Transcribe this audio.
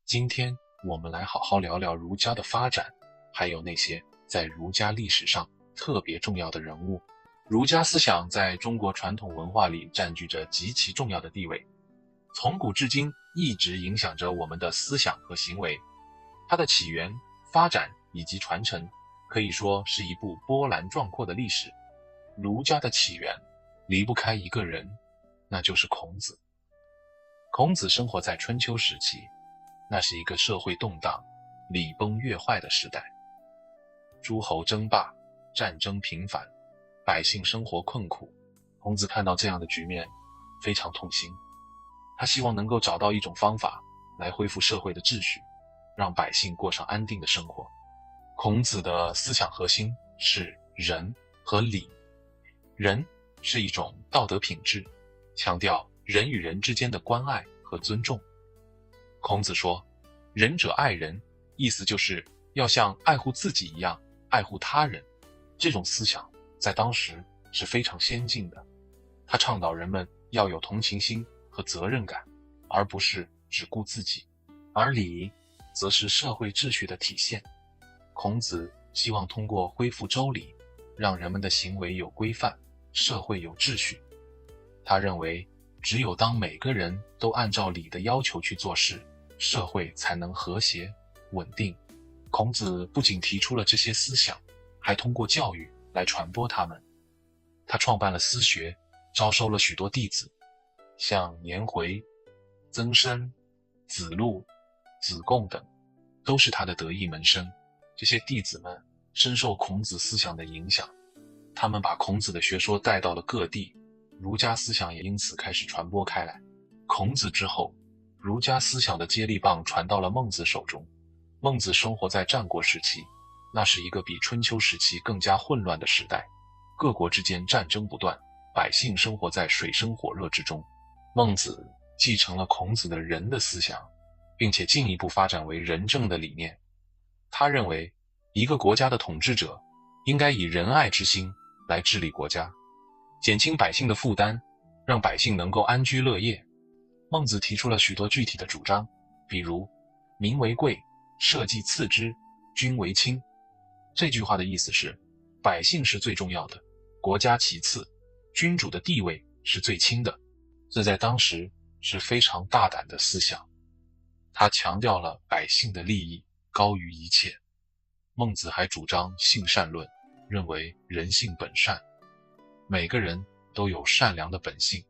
今天我们来好好聊聊儒家的发展，还有那些在儒家历史上特别重要的人物。儒家思想在中国传统文化里占据着极其重要的地位，从古至今一直影响着我们的思想和行为。它的起源、发展以及传承，可以说是一部波澜壮阔的历史。儒家的起源离不开一个人，那就是孔子。孔子生活在春秋时期，那是一个社会动荡、礼崩乐坏的时代。诸侯争霸，战争频繁，百姓生活困苦。孔子看到这样的局面，非常痛心。他希望能够找到一种方法来恢复社会的秩序，让百姓过上安定的生活。孔子的思想核心是仁和礼。仁是一种道德品质，强调人与人之间的关爱和尊重。孔子说，仁者爱人，意思就是要像爱护自己一样爱护他人。这种思想在当时是非常先进的。他倡导人们要有同情心和责任感，而不是只顾自己。而礼则是社会秩序的体现。孔子希望通过恢复周礼，让人们的行为有规范，社会有秩序。他认为，只有当每个人都按照礼的要求去做事，社会才能和谐稳定。孔子不仅提出了这些思想，还通过教育来传播他们。他创办了私学，招收了许多弟子，像颜回、曾参、子路、子贡等，都是他的得意门生。这些弟子们深受孔子思想的影响，他们把孔子的学说带到了各地，儒家思想也因此开始传播开来。孔子之后，儒家思想的接力棒传到了孟子手中。孟子生活在战国时期，那是一个比春秋时期更加混乱的时代，各国之间战争不断，百姓生活在水深火热之中。孟子继承了孔子的仁的思想，并且进一步发展为仁政的理念。他认为，一个国家的统治者应该以仁爱之心来治理国家，减轻百姓的负担，让百姓能够安居乐业。孟子提出了许多具体的主张，比如民为贵，社稷次之，君为轻。这句话的意思是，百姓是最重要的，国家其次，君主的地位是最轻的。这在当时是非常大胆的思想。他强调了百姓的利益高于一切。孟子还主张性善论，认为人性本善，每个人都有善良的本性，